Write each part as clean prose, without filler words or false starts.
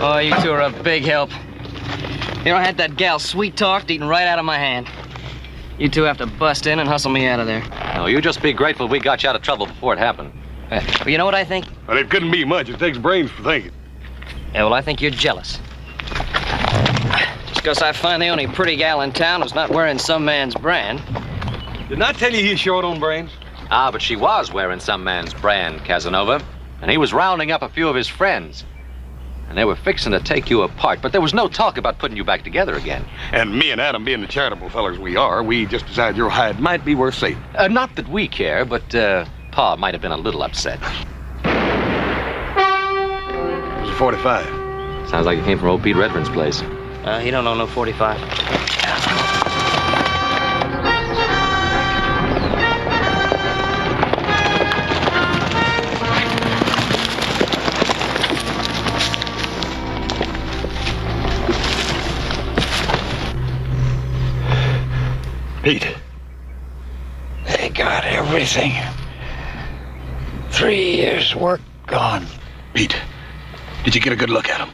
Oh, you two are a big help. You know, I had that gal sweet-talked eating right out of my hand. You two have to bust in and hustle me out of there. No, you just be grateful we got you out of trouble before it happened. Well, you know what I think? Well, it couldn't be much. It takes brains for thinking. Yeah, well, I think you're jealous. Just because I find the only pretty gal in town who's not wearing some man's brand. Didn't I tell you he's short on brains? Ah, but she was wearing some man's brand, Casanova. And he was rounding up a few of his friends. And they were fixing to take you apart, but there was no talk about putting you back together again. And me and Adam, being the charitable fellers we are, we just decided your hide might be worth saving. Not that we care, but Pa might have been a little upset. It was a 45. Sounds like it came from old Pete Redfern's place. He don't own no 45. Pete. They got everything. 3 years' work gone. Pete, did you get a good look at him?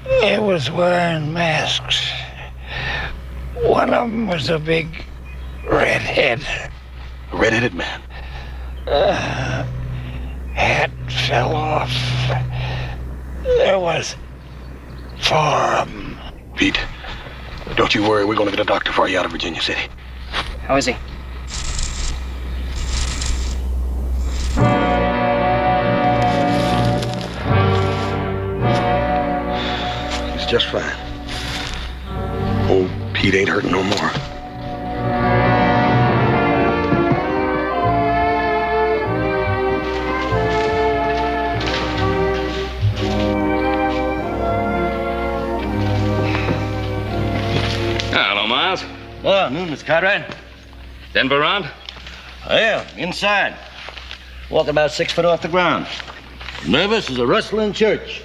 It was wearing masks. One of them was a big redhead. A red-headed man. Hat fell off. There was 4 of them. Pete, don't you worry. We're going to get a doctor for you out of Virginia City. How is he? He's just fine. Old Pete ain't hurting no more. Hello, Miles. Oh, noon, Mr. Cartwright. Denver around? Yeah, inside. Walking about 6 foot off the ground. Nervous as a rustling church.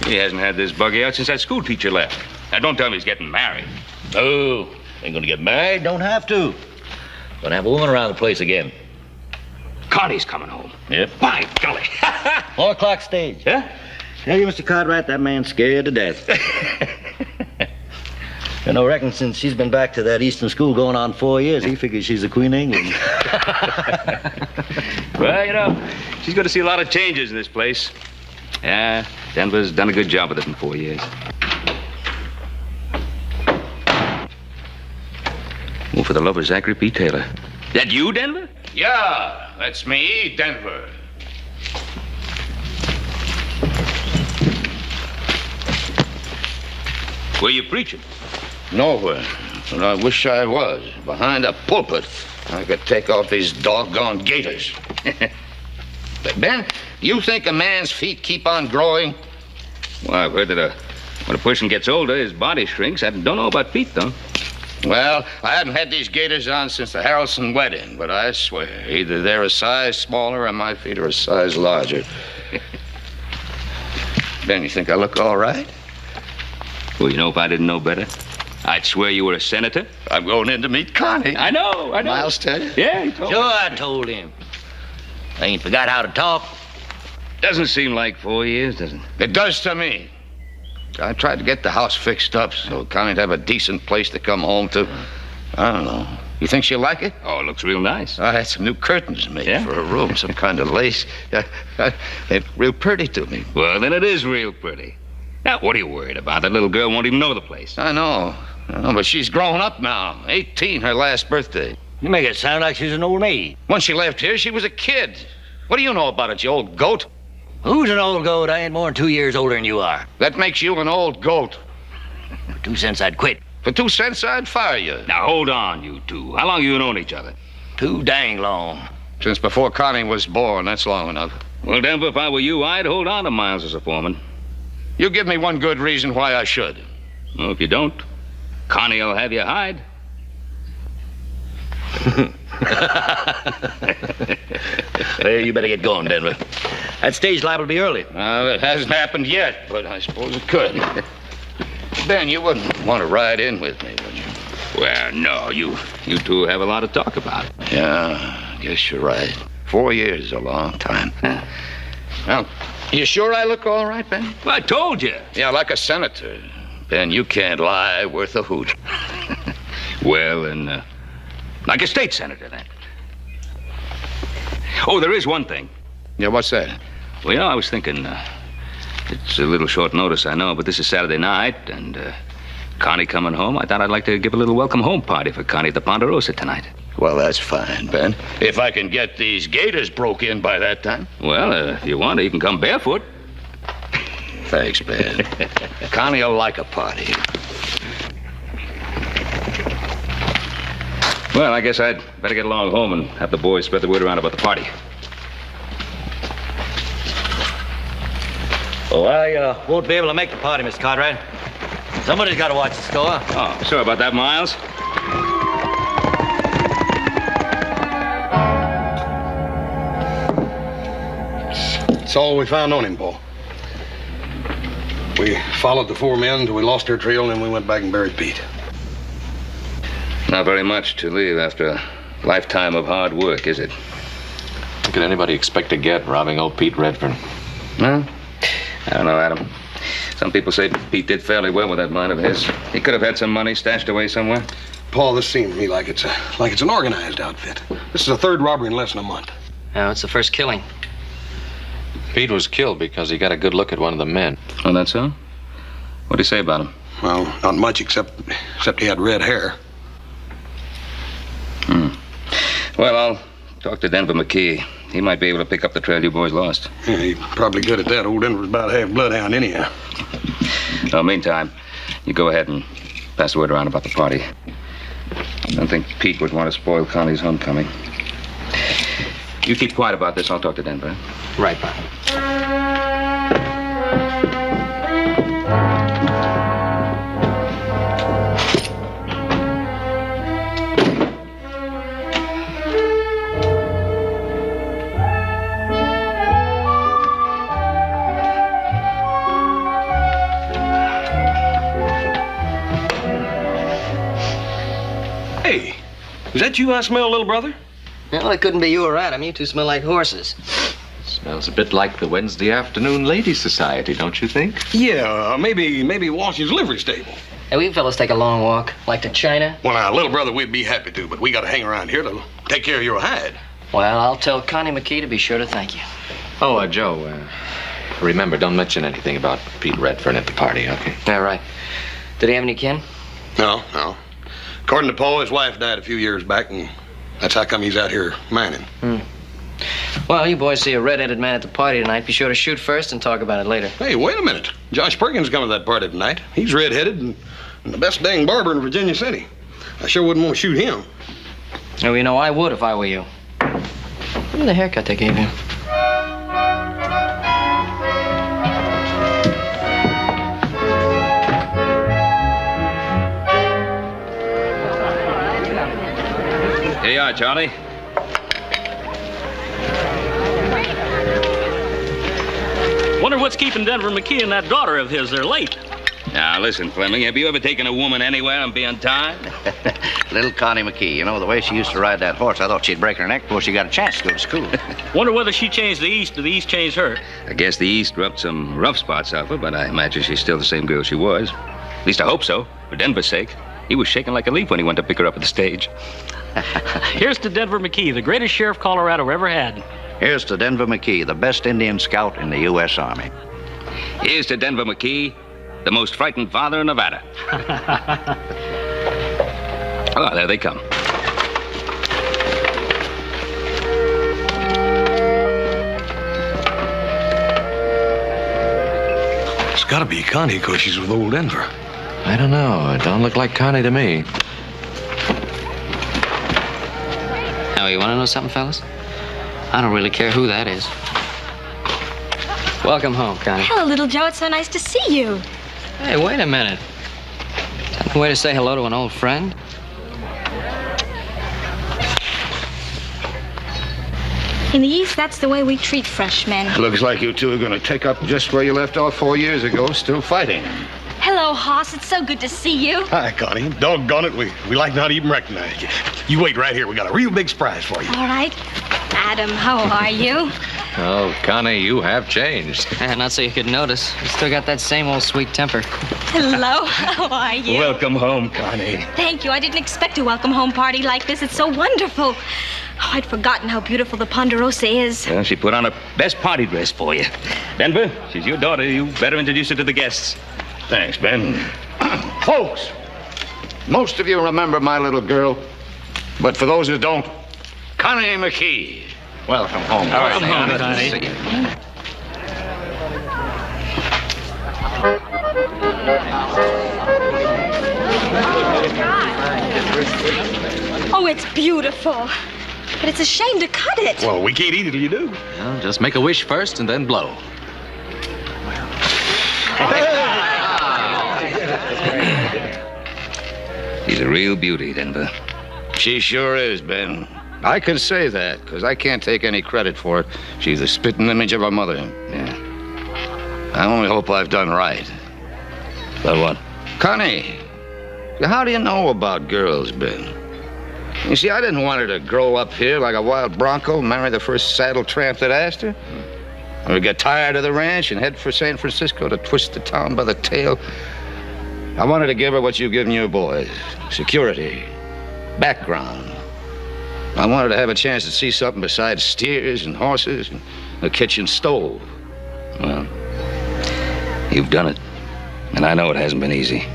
He hasn't had this buggy out since that school teacher left. Now, don't tell me he's getting married. No, ain't gonna get married, don't have to. Gonna have a woman around the place again. Connie's coming home. Yep. By golly. 4 o'clock stage. Huh? Tell you, Mr. Cartwright, that man's scared to death. You know, reckon since she's been back to that Eastern school going on 4 years, he figures she's the Queen of England. Well, you know, she's going to see a lot of changes in this place. Yeah, Denver's done a good job with it in 4 years. Oh, for the love of Zachary P. Taylor. That you, Denver? Yeah, that's me, Denver. Where you preaching? Nowhere. But I wish I was. Behind a pulpit. I could take off these doggone gaiters. But Ben, do you think a man's feet keep on growing? Well, I've heard that when a person gets older, his body shrinks. I don't know about feet, though. Well, I haven't had these gaiters on since the Harrelson wedding, but I swear, either they're a size smaller or my feet are a size larger. Ben, you think I look all right? Well, you know, if I didn't know better, I'd swear you were a senator. I'm going in to meet Connie. I know. Miles tell you? Yeah, he told me. Sure, I told him. I ain't forgot how to talk. Doesn't seem like 4 years, does it? It does to me. I tried to get the house fixed up so Connie'd have a decent place to come home to. I don't know. You think she'll like it? Oh, it looks real nice. I had some new curtains made Yeah? for her room, some kind of lace. They're real pretty to me. Well, then it is real pretty. Now, what are you worried about? That little girl won't even know the place. I know, but she's grown up now. 18, her last birthday. You make it sound like she's an old maid. When she left here, she was a kid. What do you know about it, you old goat? Who's an old goat? I ain't more than 2 years older than you are. That makes you an old goat. For 2 cents, I'd quit. For 2 cents, I'd fire you. Now, hold on, you two. How long you known each other? Too dang long. Since before Connie was born, that's long enough. Well, Denver, if I were you, I'd hold on to Miles as a foreman. You give me one good reason why I should. Well, if you don't, Connie will have you hide. Well, you better get going, Denver. That stage liable to be early. It hasn't happened yet, but I suppose it could. Ben, you wouldn't want to ride in with me, would you? Well, no, you two have a lot to talk about. Yeah, I guess you're right. 4 years is a long time. Well, You sure I look all right, Ben? Well, I told you. Yeah, like a senator. Ben, you can't lie worth a hoot. Well, and like a state senator, then. Oh, there is one thing. Yeah, what's that? Well, you know, I was thinking, it's a little short notice, I know, but this is Saturday night, and Connie coming home. I thought I'd like to give a little welcome home party for Connie at the Ponderosa tonight. Well, that's fine, Ben. If I can get these gators broke in by that time. Well, if you want to, you can come barefoot. Thanks, Ben. Connie'll like a party. Well, I guess I'd better get along home and have the boys spread the word around about the party. Oh, I won't be able to make the party, Miss Cartwright. Somebody's got to watch the store. Oh, sorry about that, Miles. That's all we found on him, Paul. We followed the 4 men till we lost their trail, and then we went back and buried Pete. Not very much to leave after a lifetime of hard work, is it? What could anybody expect to get robbing old Pete Redfern? Well, I don't know, Adam. Some people say Pete did fairly well with that mine of his. He could have had some money stashed away somewhere. Paul, this seems to me like it's an organized outfit. This is the 3rd robbery in less than a month. Now, it's the first killing. Pete was killed because he got a good look at one of the men. Oh, that's so? What'd he say about him? Well, not much except he had red hair. Well, I'll talk to Denver McKee. He might be able to pick up the trail you boys lost. Yeah, he's probably good at that. Old Denver's about half bloodhound anyhow. Well, meantime, you go ahead and pass the word around about the party. I don't think Pete would want to spoil Connie's homecoming. You keep quiet about this. I'll talk to Denver. Right, Bob. Hey, is that you I smell, little brother? Well, it couldn't be you or Adam. You two smell like horses. Smells a bit like the Wednesday afternoon ladies' society, don't you think? Yeah, maybe Washington's livery stable. Hey, we fellas take a long walk, like to China. Well, now, little brother, we'd be happy to, but we got to hang around here to take care of your hide. Well, I'll tell Connie McKee to be sure to thank you. Oh, Joe, remember, don't mention anything about Pete Redfern at the party, okay? Yeah, right. Did he have any kin? No. According to Paul, his wife died a few years back, and that's how come he's out here mining. Well, you boys see a red-headed man at the party tonight. Be sure to shoot first and talk about it later. Hey, wait a minute. Josh Perkins coming to that party tonight. He's red-headed and the best dang barber in Virginia City. I sure wouldn't want to shoot him. Oh, you know, I would if I were you. Look at the haircut they gave you. Here you are, Charlie. Wonder what's keeping Denver McKee and that daughter of his. They're late. Now, listen, Fleming, have you ever taken a woman anywhere and be on time? Little Connie McKee, you know, the way she used to ride that horse, I thought she'd break her neck before she got a chance to go to school. Wonder whether she changed the East or the East changed her. I guess the East rubbed some rough spots off her, but I imagine she's still the same girl she was. At least I hope so, for Denver's sake. He was shaking like a leaf when he went to pick her up at the stage. Here's to Denver McKee, the greatest sheriff Colorado ever had. Here's to Denver McKee, the best Indian scout in the U.S. Army. Here's to Denver McKee, the most frightened father in Nevada. Oh, there they come. It's got to be Connie because she's with old Denver. I don't know. It don't look like Connie to me. Now, you want to know something, fellas? I don't really care who that is. Welcome home, Connie. Hello, little Joe. It's so nice to see you. Hey, wait a minute. Is that the way to say hello to an old friend? In the East, that's the way we treat freshmen. Looks like you two are going to take up just where you left off 4 years ago, still fighting. Hello, Hoss. It's so good to see you. Hi, Connie. Doggone it, we like not even recognize you. You wait right here. We got a real big surprise for you. All right. Adam, how are you? Oh, Connie, you have changed. Not so you could notice. You still got that same old sweet temper. Hello, how are you? Welcome home, Connie. Thank you. I didn't expect a welcome home party like this. It's so wonderful. Oh, I'd forgotten how beautiful the Ponderosa is. Well, she put on her best party dress for you. Denver, she's your daughter. You better introduce her to the guests. Thanks, Ben. Folks, most of you remember my little girl, but for those who don't, Connie McKee. Welcome home. Welcome home, Connie. Oh, it's beautiful. But it's a shame to cut it. Well, we can't eat it till you do. Well, just make a wish first and then blow. She's a real beauty, Denver. She sure is, Ben. I can say that, because I can't take any credit for it. She's the spitting image of her mother. Yeah. I only hope I've done right. But what? Connie, how do you know about girls, Ben? You see, I didn't want her to grow up here like a wild bronco, marry the first saddle tramp that asked her, or get tired of the ranch and head for San Francisco to twist the town by the tail. I wanted to give her what you've given your boys: security, background. I wanted to have a chance to see something besides steers and horses and a kitchen stove. Well, you've done it. And I know it hasn't been easy.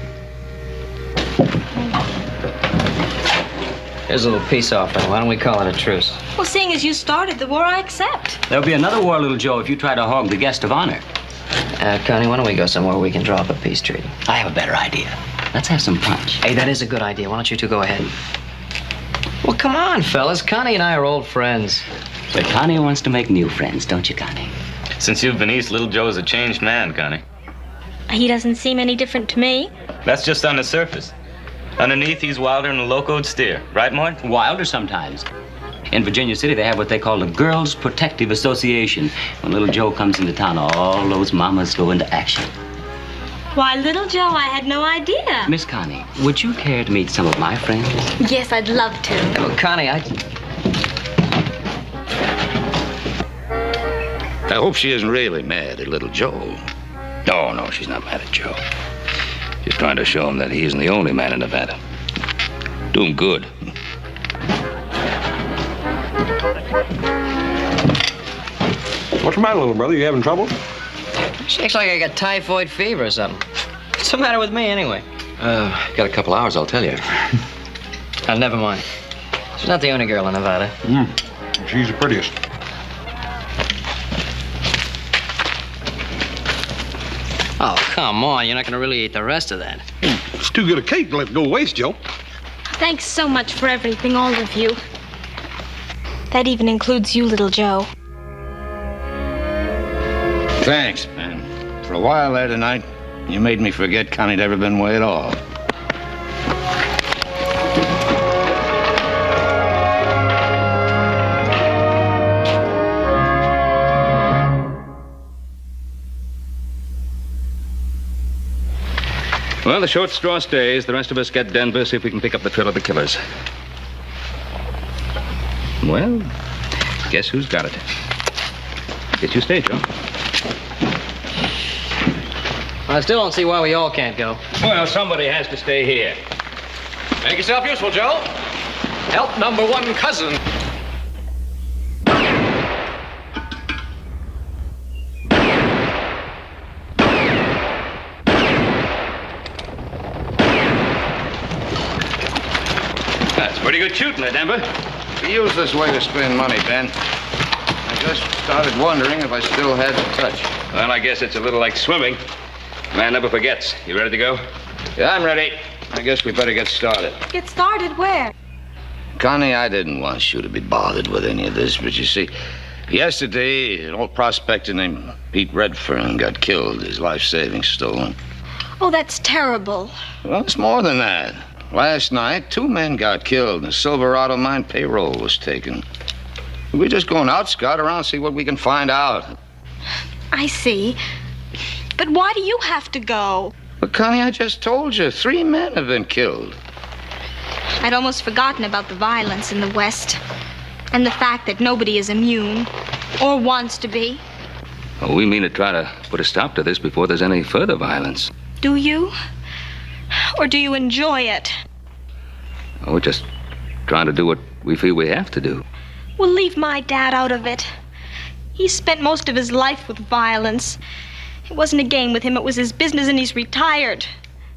Here's a little peace offering. Why don't we call it a truce? Well, seeing as you started the war, I accept. There'll be another war, little Joe, if you try to hog the guest of honor. Connie, why don't we go somewhere we can draw up a peace treaty? I have a better idea. Let's have some punch. Hey, that is a good idea. Why don't you two go ahead? Well, come on, fellas. Connie and I are old friends. But Connie wants to make new friends, don't you, Connie? Since you've been east, little Joe's a changed man, Connie. He doesn't seem any different to me. That's just on the surface. Underneath, he's wilder than a locoed steer. Right, Mort? Wilder sometimes. In Virginia City, they have what they call the Girls Protective Association. When little Joe comes into town, all those mamas go into action. Why, little Joe, I had no idea. Miss Connie, would you care to meet some of my friends? Yes, I'd love to. Oh, Connie, I hope she isn't really mad at little Joe. Oh, no, she's not mad at Joe. She's trying to show him that he isn't the only man in Nevada. Do him good. What's the matter, little brother? You having trouble? She acts like I got typhoid fever or something. What's the matter with me, anyway? Got a couple hours, I'll tell you. Never mind. She's not the only girl in Nevada. She's the prettiest. Oh, come on. You're not going to really eat the rest of that. It's too good a cake to let go waste, Joe. Thanks so much for everything, all of you. That even includes you, little Joe. Thanks, man. For a while there tonight, you made me forget Connie'd ever been way at all. Well, the short straw stays. The rest of us get Denver, see if we can pick up the trail of the killers. Well, guess who's got it? Get you stay, Joe. I still don't see why we all can't go. Well, somebody has to stay here. Make yourself useful, Joe. Help number one cousin. That's pretty good shooting there, Denver. It's a useless way to spend money, Ben. I just started wondering if I still had the touch. Well, I guess it's a little like swimming. Man never forgets. You ready to go? Yeah, I'm ready. I guess we better get started. Get started where? Connie, I didn't want you to be bothered with any of this, but you see, yesterday, an old prospector named Pete Redfern got killed, his life savings stolen. Oh, that's terrible. Well, it's more than that. Last night, 2 men got killed, and the Silverado mine payroll was taken. We're just going out, scout around, see what we can find out. I see. But why do you have to go? But, Connie, I just told you, 3 men have been killed. I'd almost forgotten about the violence in the West and the fact that nobody is immune. Or wants to be. Well, we mean to try to put a stop to this before there's any further violence. Do you? Or do you enjoy it? We're just trying to do what we feel we have to do. Well, leave my dad out of it. He spent most of his life with violence. It wasn't a game with him, it was his business, and he's retired.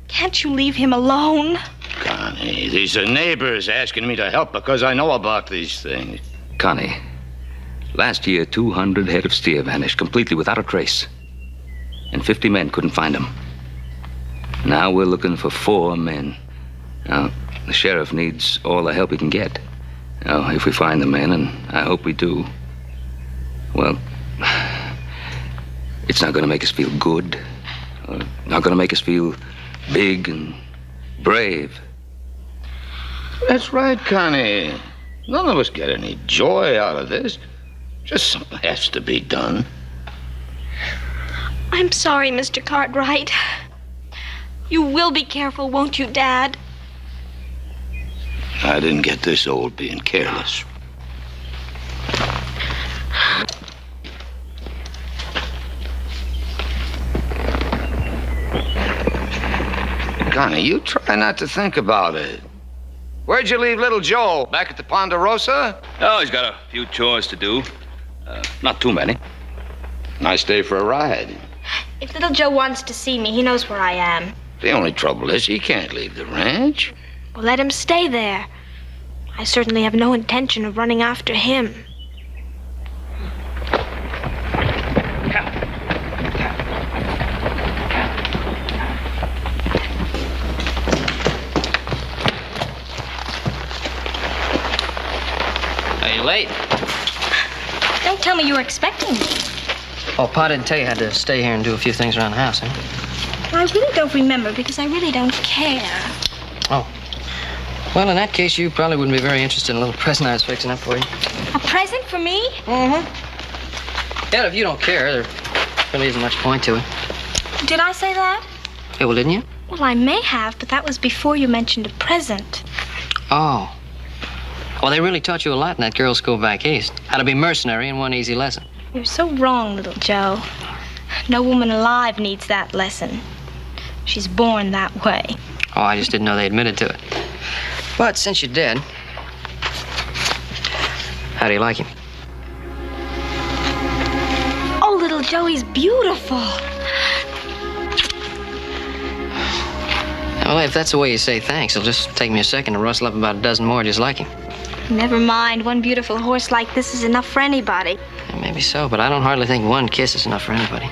Can't you leave him alone? Connie, these are neighbors asking me to help because I know about these things. Connie, last year 200 head of steer vanished completely without a trace. And 50 men couldn't find them. Now we're looking for 4 men. Now, the sheriff needs all the help he can get. Now, if we find the men, and I hope we do, well, it's not going to make us feel good. Not going to make us feel big and brave. That's right, Connie. None of us get any joy out of this. Just something has to be done. I'm sorry, Mr. Cartwright. You will be careful, won't you, Dad? I didn't get this old being careless. Connie, you try not to think about it. Where'd you leave little Joe? Back at the Ponderosa? Oh, he's got a few chores to do. Not too many. Nice day for a ride. If little Joe wants to see me, he knows where I am. The only trouble is he can't leave the ranch. Well, let him stay there. I certainly have no intention of running after him. Are you late? Don't tell me you were expecting me. Oh, Pa didn't tell you I had to stay here and do a few things around the house, huh? I really don't remember because I really don't care. Oh. Well, in that case, you probably wouldn't be very interested in a little present I was fixing up for you. A present for me? Mm-hmm. Yeah, if you don't care, there really isn't much point to it. Did I say that? Yeah, well, didn't you? Well, I may have, but that was before you mentioned a present. Oh. Well, they really taught you a lot in that girls' school back east. How to be mercenary in one easy lesson. You're so wrong, little Joe. No woman alive needs that lesson. She's born that way. Oh, I just didn't know they admitted to it. But since you did, how do you like him? Oh, little Joe, he's beautiful. Well, if that's the way you say thanks, it'll just take me a second to rustle up about a dozen more just like him. Never mind. One beautiful horse like this is enough for anybody. Yeah, maybe so, but I don't hardly think one kiss is enough for anybody.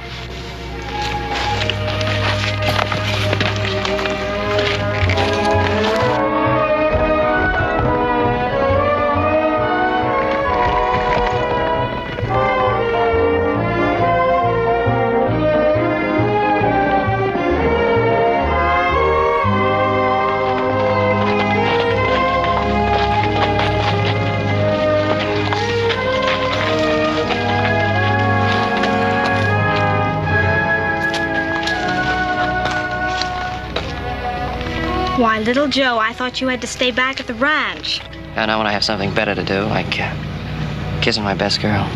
Why, little Joe, I thought you had to stay back at the ranch. I know when I have something better to do, like kissing my best girl.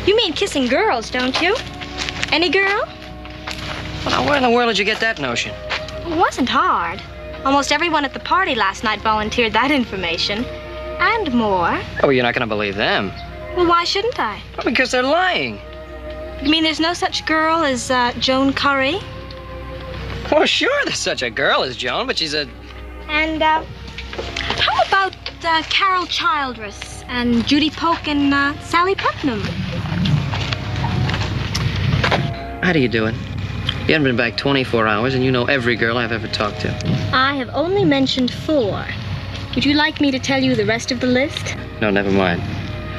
You mean kissing girls, don't you? Any girl? Well, now, where in the world did you get that notion? It wasn't hard. Almost everyone at the party last night volunteered that information. And more. Oh, you're not going to believe them. Well, why shouldn't I? Well, because they're lying. You mean there's no such girl as Joan Curry? Well, sure, there's such a girl as Joan, but she's a... And, how about Carol Childress and Judy Polk and Sally Putnam? How do you do it? You haven't been back 24 hours, and you know every girl I've ever talked to. I have only mentioned 4. Would you like me to tell you the rest of the list? No, never mind.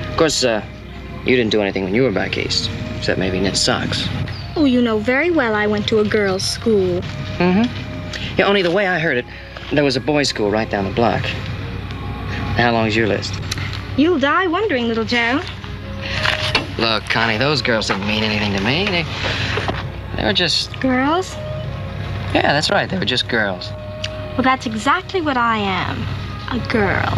Of course, you didn't do anything when you were back east, except maybe knit socks. Oh, you know very well I went to a girls' school. Mm-hmm. Yeah, only the way I heard it, there was a boys' school right down the block. How long's your list? You'll die wondering, little Joe. Look, Connie, those girls didn't mean anything to me. They were just... Girls? Yeah, that's right. They were just girls. Well, that's exactly what I am. A girl.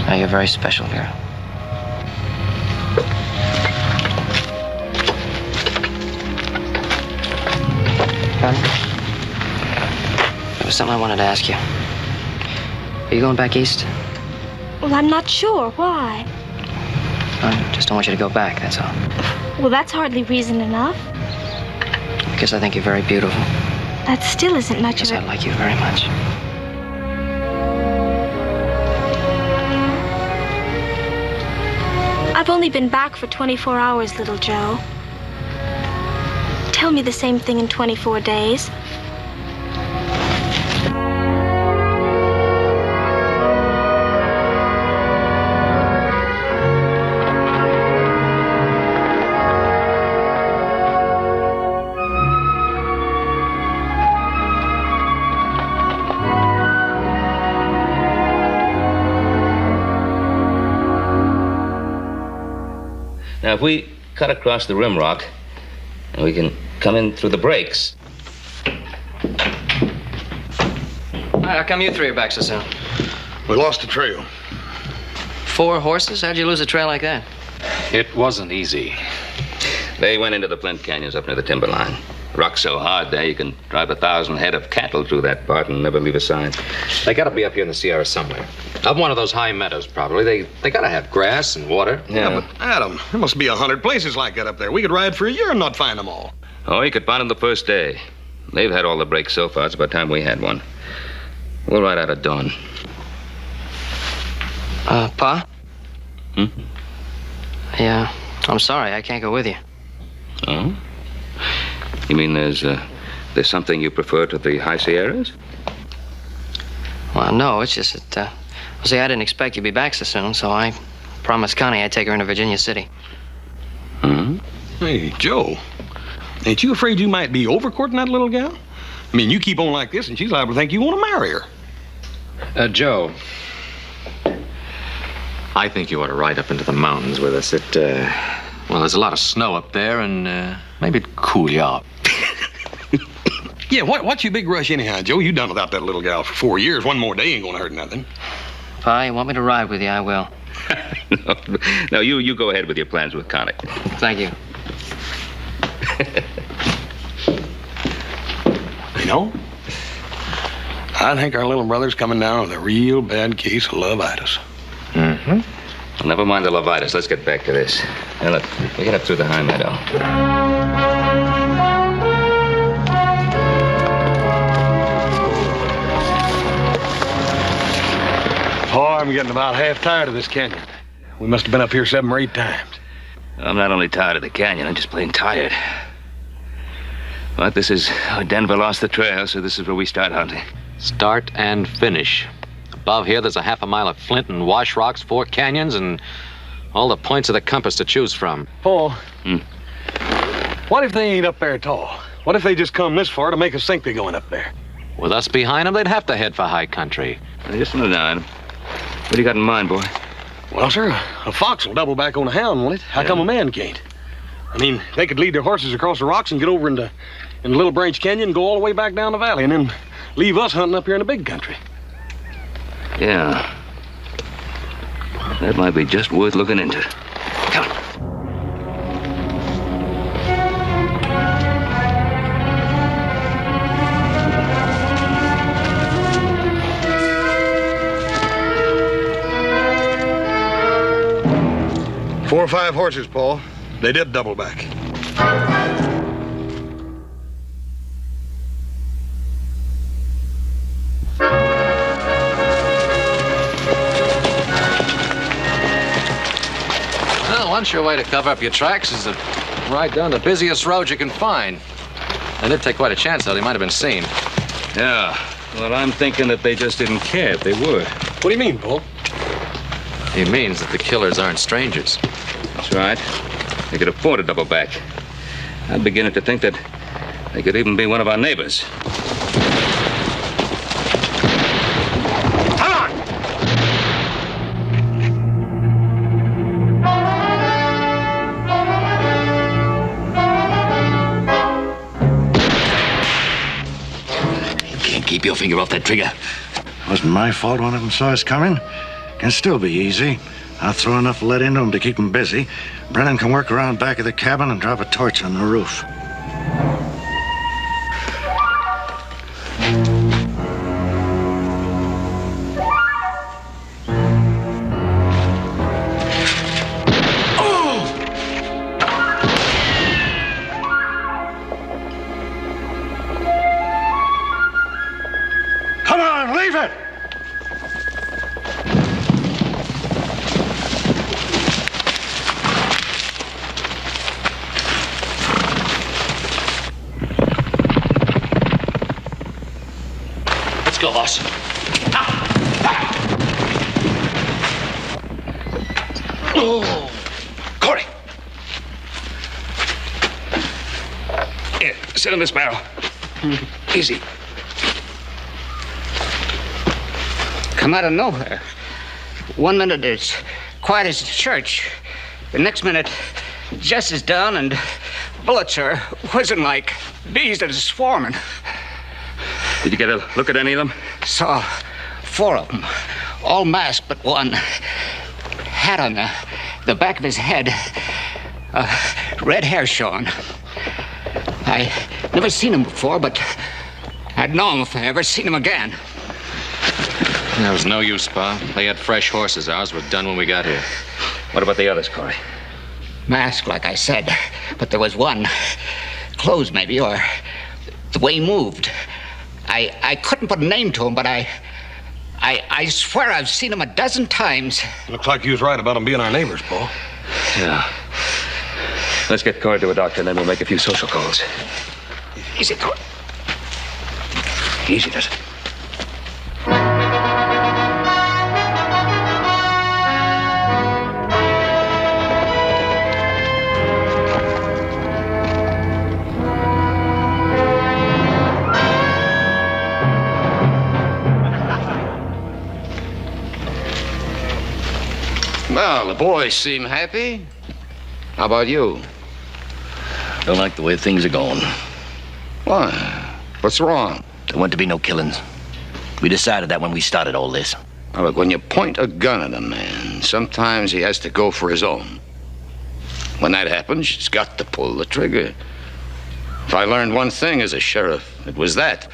No, you're a very special girl. something I wanted to ask you. Are you going back east? Well, I'm not sure. Why? I just don't want you to go back, that's all. Well, that's hardly reason enough. Because I think you're very beautiful. That still isn't much Because of I it. like you very much. I've only been back for 24 hours, little Joe. Tell me the same thing in 24 days. Now, if we cut across the rim rock, and we can come in through the breaks. How come you three are back so soon? We lost the trail. 4 horses? How'd you lose a trail like that? It wasn't easy. They went into the Flint Canyons up near the timberline. Rock's so hard there, you can drive 1,000 head of cattle through that part and never leave a sign. They gotta be up here in the Sierra somewhere. Up one of those high meadows, probably. They gotta have grass and water. Yeah, but Adam, there must be 100 places like that up there. We could ride for a year and not find them all. Oh, you could find them the first day. They've had all the breaks so far. It's about time we had one. We'll ride out at dawn. Pa? Hmm? Yeah, I'm sorry. I can't go with you. Oh? You mean there's something you prefer to the high Sierras? Well, no, it's just that, well, see, I didn't expect you'd be back so soon, so I promised Connie I'd take her into Virginia City. Hmm? Hey, Joe, ain't you afraid you might be overcourting that little gal? I mean, you keep on like this, and she's liable to think you want to marry her. Joe, I think you ought to ride up into the mountains with us. Well, there's a lot of snow up there, and maybe it'd cool you off. Yeah, what's your big rush anyhow, Joe? You done without that little gal for 4 years. One more day ain't gonna hurt nothing. Pa, you want me to ride with you? I will. No, you go ahead with your plans with Connie. Thank you. You know, I think our little brother's coming down with a real bad case of lovitis. Mm-hmm. Well, never mind the lovitis. Let's get back to this. Now, look, we get up through the high meadow. Oh, I'm getting about half tired of this canyon. We must have been up here 7 or 8 times. I'm not only tired of the canyon, I'm just plain tired. But this is... Denver lost the trail, so this is where we start hunting. Start and finish. Above here, there's a half a mile of flint and wash rocks, 4 canyons, and all the points of the compass to choose from. Paul, what if they ain't up there at all? What if they just come this far to make us think they're going up there? With us behind them, they'd have to head for high country. Now, just slow down. What do you got in mind, boy? Well, sir, a fox will double back on a hound, won't it? How come a man can't? I mean, they could lead their horses across the rocks and get over into Little Branch Canyon and go all the way back down the valley and then leave us hunting up here in the big country. Yeah. That might be just worth looking into. Come on. Four or 5 horses, Paul. They did double back. Well, one sure way to cover up your tracks is to ride down the busiest road you can find. They did take quite a chance, though. They might have been seen. Yeah. Well, I'm thinking that they just didn't care if they were. What do you mean, Paul? He means that the killers aren't strangers. That's right. They could afford a double back. I'm beginning to think that they could even be one of our neighbors. Come on! You can't keep your finger off that trigger. Wasn't my fault one of them saw us coming. Can still be easy. I'll throw enough lead into them to keep them busy. Brennan can work around back of the cabin and drop a torch on the roof. of us. Oh, Corey. Here, sit in this barrel. Easy. Come out of nowhere. 1 minute it's quiet as a church. The next minute, Jess is down and bullets are whizzing like bees at his foreman. Did you get a look at any of them? Saw 4 of them, all masked but one. Hat on the back of his head, red hair showing. I never seen him before, but I'd know him if I ever seen him again. There was no use, Pa. They had fresh horses. Ours were done when we got here. What about the others, Corey? Masked, like I said, but there was one. Clothes, maybe, or the way he moved. I couldn't put a name to him, but I swear I've seen him a dozen times. Looks like you was right about them being our neighbors, Paul. Yeah. Let's get Corey to a doctor, and then we'll make a few social calls. Easy, Corey. Easy, does it? Well, the boys seem happy. How about you? Don't like the way things are going. Why? What's wrong? There weren't to be no killings. We decided that when we started all this. Now, look, when you point a gun at a man, sometimes he has to go for his own. When that happens, he's got to pull the trigger. If I learned one thing as a sheriff, it was that.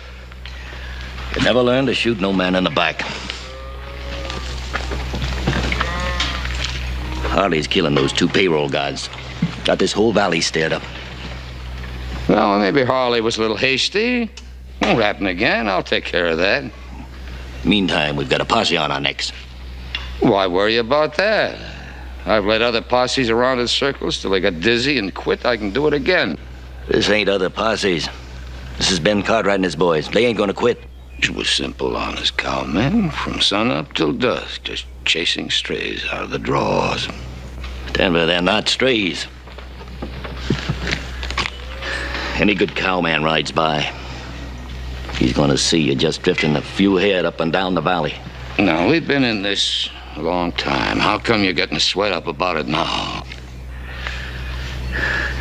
You never learn to shoot no man in the back. Harley's killing those 2 payroll guards. Got this whole valley stirred up. Well, maybe Harley was a little hasty. Won't happen again. I'll take care of that. Meantime, we've got a posse on our necks. Why worry about that? I've led other posses around in circles till they got dizzy and quit. I can do it again. This ain't other posses. This is Ben Cartwright and his boys. They ain't gonna quit. It was simple, honest cowman. From sun up till dusk, just chasing strays out of the draws. Denver, they're not strays. Any good cowman rides by, he's gonna see you just drifting a few head up and down the valley. Now, we've been in this a long time. How come you're getting sweat up about it now?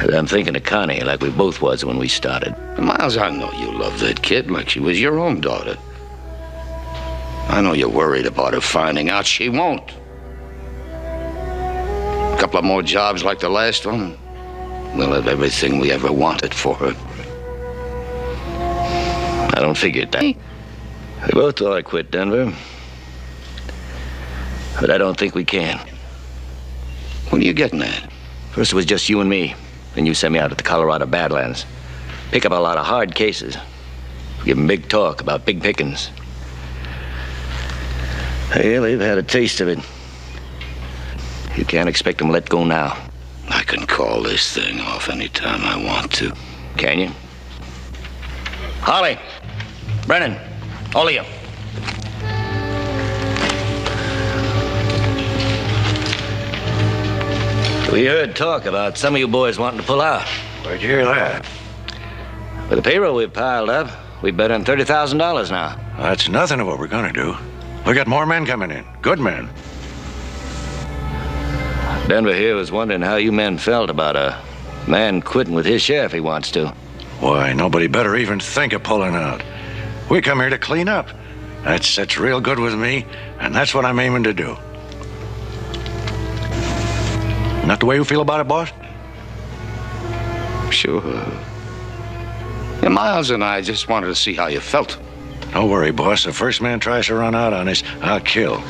I'm thinking of Connie like we both was when we started. Miles, I know you love that kid like she was your own daughter. I know you're worried about her finding out. She won't. A couple of more jobs like the last one, we'll have everything we ever wanted for her. I don't figure that. We both thought I quit, Denver. But I don't think we can. What are you getting at? First it was just you and me. Then you sent me out to the Colorado Badlands. Pick up a lot of hard cases. Give them big talk about big pickings. Well, they've had a taste of it. You can't expect them to let go now. I can call this thing off anytime I want to. Can you? Holly, Brennan, all of you. We heard talk about some of you boys wanting to pull out. Where'd you hear that? With the payroll we've piled up, we've bet on $30,000 now. That's nothing of what we're gonna do. We got more men coming in. Good men. Denver here was wondering how you men felt about a man quitting with his share if he wants to. Why, nobody better even think of pulling out. We come here to clean up. That sits real good with me, and that's what I'm aiming to do. Not the way you feel about it, boss? Sure. Yeah, Miles and I just wanted to see how you felt. Don't worry, boss. The first man tries to run out on us, I'll kill.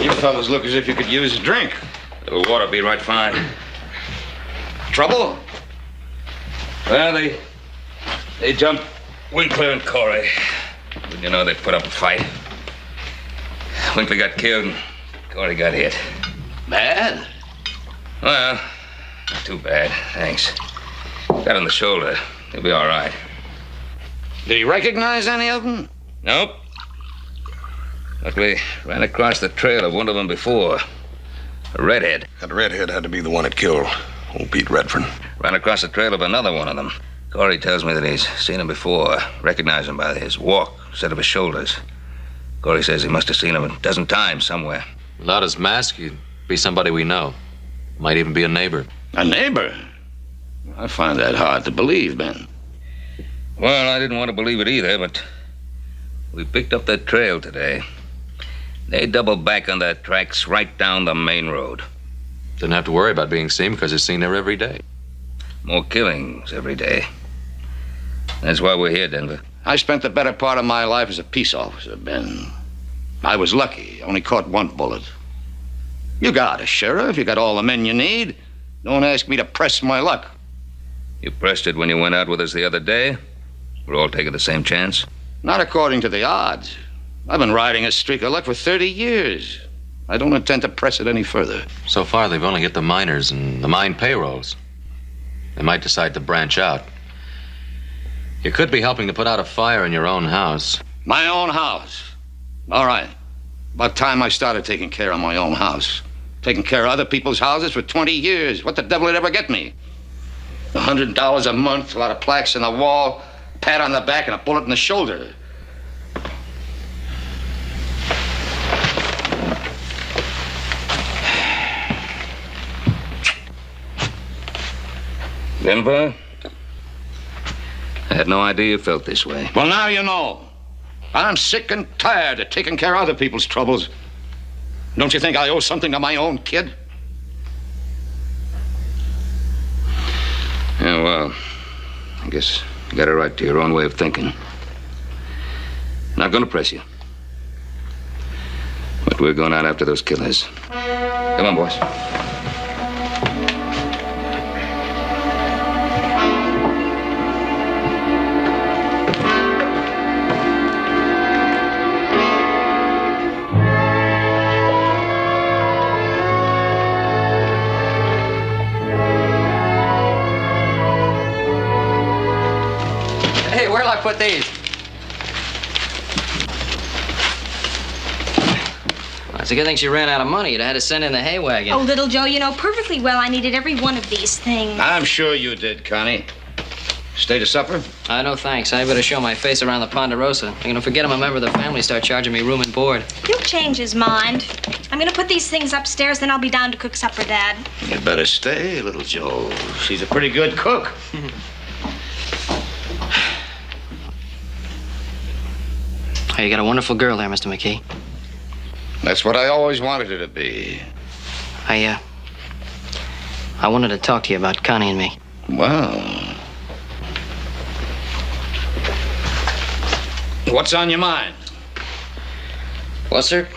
You fellas look as if you could use a drink. Little water be right fine. Trouble? Well, they jumped Winkler and Corey. But you know, they put up a fight. Winkler got killed and Corey got hit. Bad? Well, not too bad, thanks. Got on the shoulder. He'll be all right. Did he recognize any of them? Nope. But we ran across the trail of one of them before. A redhead. That redhead had to be the one that killed old Pete Redfern. Ran across the trail of another one of them. Corey tells me that he's seen him before. Recognized him by his walk, set of his shoulders. Corey says he must have seen him a dozen times somewhere. Without his mask, he'd be somebody we know. Might even be a neighbor. A neighbor? I find that hard to believe, Ben. Well, I didn't want to believe it either, but we picked up that trail today. They doubled back on their tracks right down the main road. Didn't have to worry about being seen because he's seen there every day. More killings every day. That's why we're here, Denver. I spent the better part of my life as a peace officer, Ben. I was lucky. Only caught one bullet. You got a sheriff. You got all the men you need. Don't ask me to press my luck. You pressed it when you went out with us the other day? We're all taking the same chance? Not according to the odds. I've been riding a streak of luck for 30 years. I don't intend to press it any further. So far, they've only hit the miners and the mine payrolls. They might decide to branch out. You could be helping to put out a fire in your own house. My own house? All right. About time I started taking care of my own house. Taking care of other people's houses for 20 years. What the devil would ever get me? $100 a month, a lot of plaques on the wall, pat on the back, and a bullet in the shoulder. Denver? I had no idea you felt this way. Well, now you know. I'm sick and tired of taking care of other people's troubles. Don't you think I owe something to my own kid? Yeah, well, I guess you got a right to your own way of thinking. Not gonna press you. But we're going out after those killers. Come on, boys. Hey, where'd I put these? Well, it's a good thing she ran out of money. You'd have had to send in the hay wagon. Oh, little Joe, you know perfectly well I needed every one of these things. I'm sure you did, Connie. Stay to supper? No thanks. I better show my face around the Ponderosa. I'm gonna forget I'm a member of the family, start charging me room and board. He'll change his mind. I'm gonna put these things upstairs, then I'll be down to cook supper, Dad. You'd better stay, little Joe. She's a pretty good cook. Hey, you got a wonderful girl there, Mr. McKee. That's what I always wanted her to be. I wanted to talk to you about Connie and me. Well. What's on your mind? Well, sir,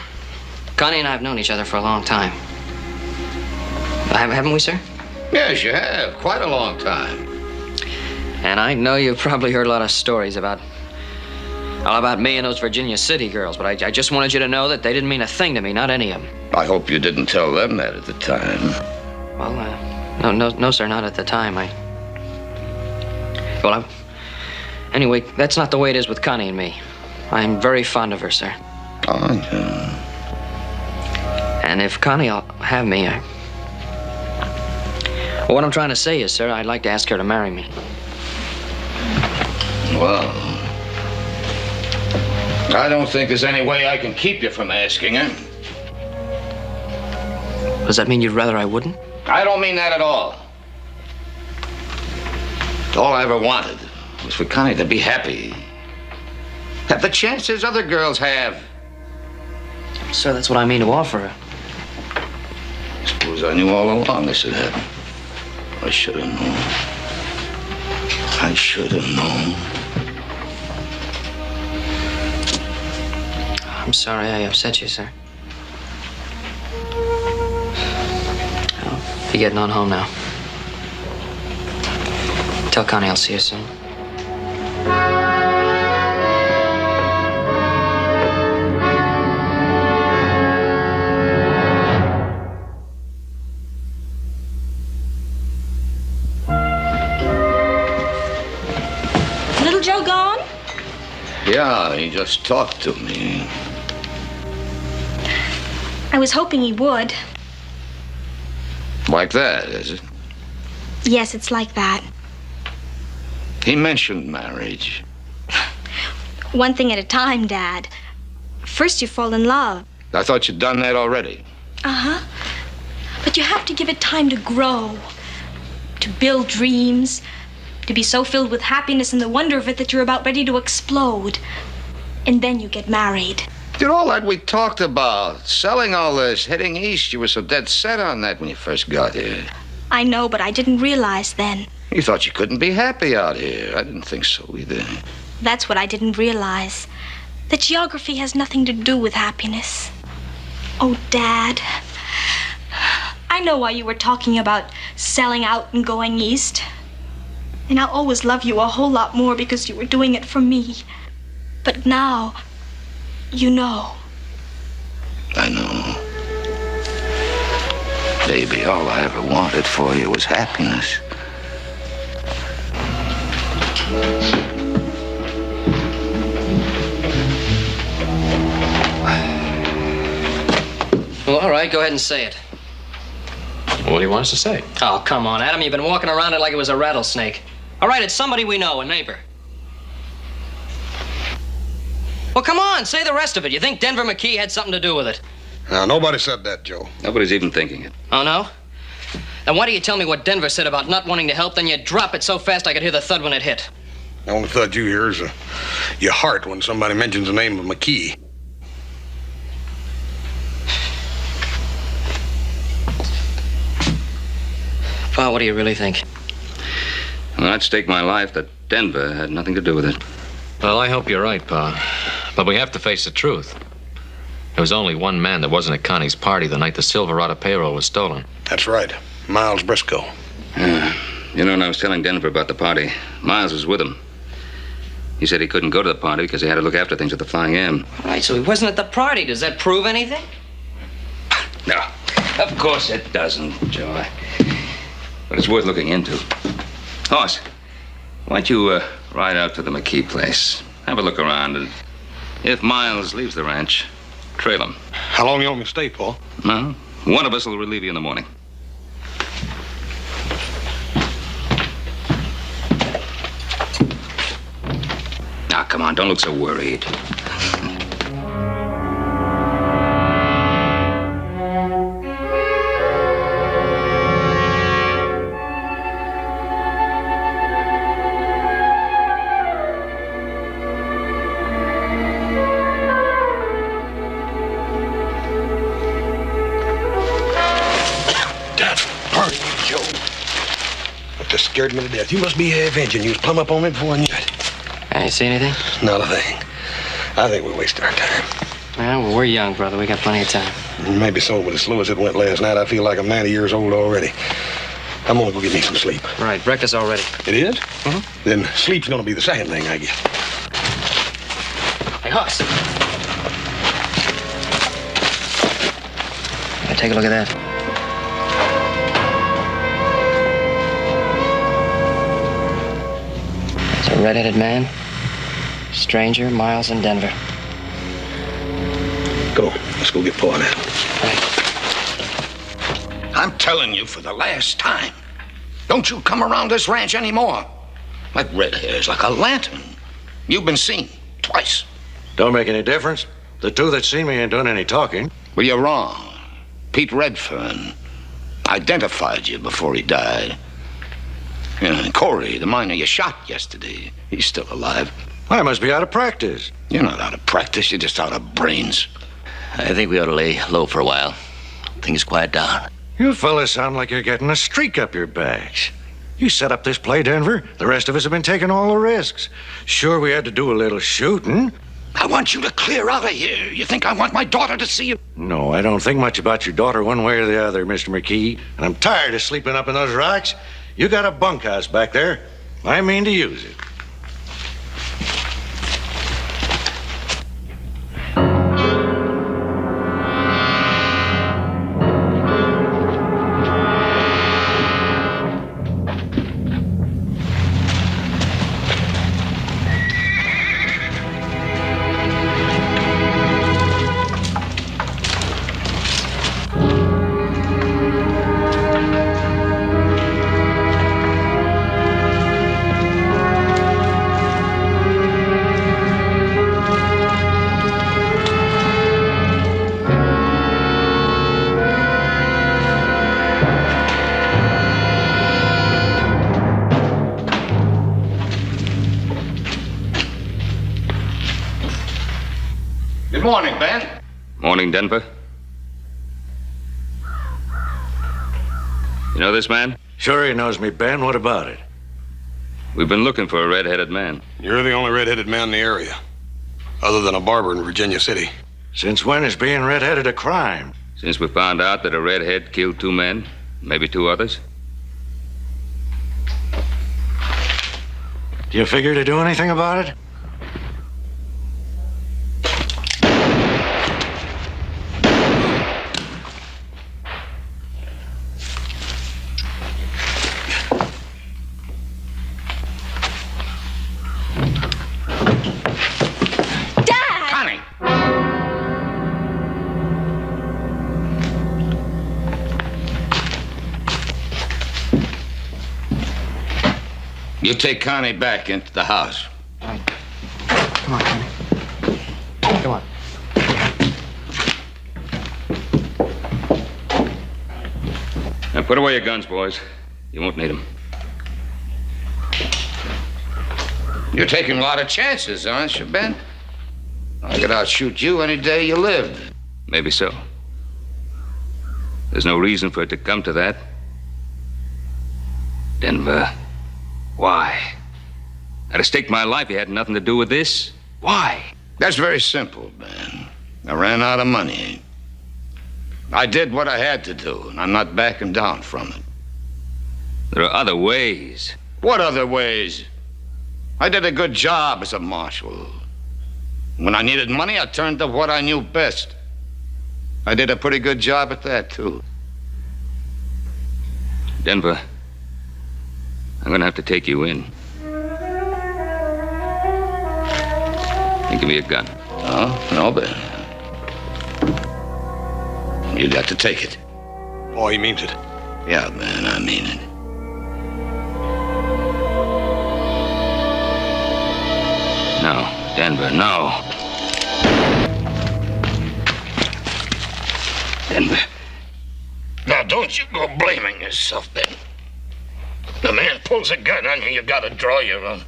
Connie and I have known each other for a long time. Haven't we, sir? Yes, you have. Quite a long time. And I know you've probably heard a lot of stories about me and those Virginia City girls, but I just wanted you to know that they didn't mean a thing to me, not any of them. I hope you didn't tell them that at the time. Well, no, sir, not at the time. Anyway, that's not the way it is with Connie and me. I'm very fond of her, sir. Oh, yeah. And if Connie'll have me, well, what I'm trying to say is, sir, I'd like to ask her to marry me. Well, I don't think there's any way I can keep you from asking her. Does that mean you'd rather I wouldn't? I don't mean that at all. All I ever wanted was for Connie to be happy. Have the chances other girls have. Sir, that's what I mean to offer her. Suppose I knew all along this would happen. I should have known. I should have known. I'm sorry I upset you, sir. getting on home now. Tell Connie I'll see her soon. Little Joe gone? Yeah, he just talked to me. I was hoping he would. Like that, is it? Yes, it's like that. He mentioned marriage. One thing at a time, Dad. First you fall in love. I thought you'd done that already. Uh-huh. But you have to give it time to grow, to build dreams, to be so filled with happiness and the wonder of it that you're about ready to explode. And then you get married. Did all that we talked about, selling all this, heading east, you were so dead set on that when you first got here. I know, but I didn't realize then. You thought you couldn't be happy out here. I didn't think so either. That's what I didn't realize. That geography has nothing to do with happiness. Oh, Dad. I know why you were talking about selling out and going east. And I'll always love you a whole lot more because you were doing it for me. But now, you know. I know. Baby, all I ever wanted for you was happiness. Well, all right, go ahead and say it. What do you want us to say? Oh, come on, Adam. You've been walking around it like it was a rattlesnake. All right, it's somebody we know, a neighbor. Well, come on, say the rest of it. You think Denver McKee had something to do with it? Now, nobody said that, Joe. Nobody's even thinking it. Oh, no? Then why do you tell me what Denver said about not wanting to help, then you drop it so fast I could hear the thud when it hit? The only thud you hear is your heart when somebody mentions the name of McKee. Pa, what do you really think? Well, I'd stake my life that Denver had nothing to do with it. Well, I hope you're right, Pa. But we have to face the truth. There was only one man that wasn't at Connie's party the night the Silverado payroll was stolen. That's right. Miles Briscoe. You know, when I was telling Denver about the party, Miles was with him. He said he couldn't go to the party because he had to look after things at the Flying M. Right, so he wasn't at the party. Does that prove anything? No, of course it doesn't, Joe. But it's worth looking into. Hoss, why don't you ride out to the McKee place? Have a look around, and if Miles leaves the ranch, trail him. How long you want me to stay, Paul? No, one of us will relieve you in the morning. Now, come on, don't look so worried. Scared me to death. You must be avenging. You was plumb up on me before I knew it. You see anything? Not a thing. I think we're wasting our time. Well, we're young, brother. We got plenty of time. Maybe so, but as slow as it went last night, I feel like I'm 90 years old already. I'm gonna go get me some sleep. Right, breakfast already. It is? Mm-hmm. Then sleep's gonna be the second thing I get. Hey, Hoss. Take a look at that. It's a red-headed man, stranger, Miles in Denver. Go. Let's go get Paul now. I'm telling you for the last time, don't you come around this ranch anymore. Like red hairs, like a lantern. You've been seen twice. Don't make any difference. The two that seen me ain't done any talking. Well, you're wrong. Pete Redfern identified you before he died. And Corey, the miner you shot yesterday, he's still alive. I must be out of practice. You're not out of practice, you're just out of brains. I think we ought to lay low for a while. Things quiet down. You fellas sound like you're getting a streak up your backs. You set up this play, Denver. The rest of us have been taking all the risks. Sure, we had to do a little shooting, I want you to clear out of here. You think I want my daughter to see you? No, I don't think much about your daughter one way or the other, Mr. McKee. And I'm tired of sleeping up in those rocks. You got a bunkhouse back there. I mean to use it. Good morning, Ben. Morning, Denver. You know this man? Sure he knows me, Ben. What about it? We've been looking for a red-headed man. You're the only red-headed man in the area, other than a barber in Virginia City. Since when is being red-headed a crime? Since we found out that a redhead killed 2 men, maybe 2 others. Do you figure to do anything about it? You take Connie back into the house. Come on, Connie. Come on. Now put away your guns, boys. You won't need them. You're taking a lot of chances, aren't you, Ben? I could outshoot you any day you live. Maybe so. There's no reason for it to come to that. Denver, why? I'd have staked my life. You had nothing to do with this. Why? That's very simple, Ben. I ran out of money. I did what I had to do, and I'm not backing down from it. There are other ways. What other ways? I did a good job as a marshal. When I needed money, I turned to what I knew best. I did a pretty good job at that, too. Denver, I'm gonna have to take you in. And give me a gun. Oh, no, Ben. You got to take it. Oh, he means it. Yeah, Ben, I mean it. No, Denver, no. Denver. Now, don't you go blaming yourself, Ben. The man pulls a gun on you, you gotta draw your own.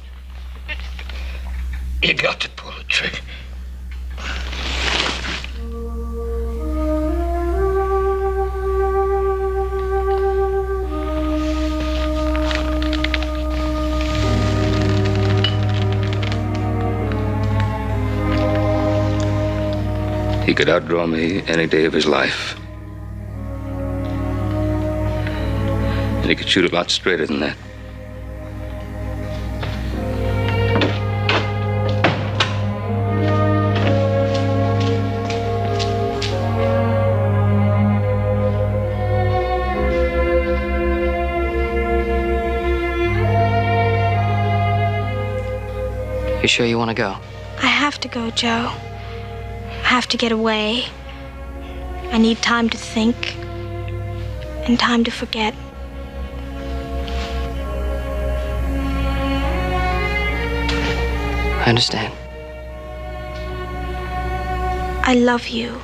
You got to pull the trigger. He could outdraw me any day of his life. And he could shoot a lot straighter than that. You sure you want to go? I have to go, Joe. I have to get away. I need time to think and time to forget. I understand. I love you.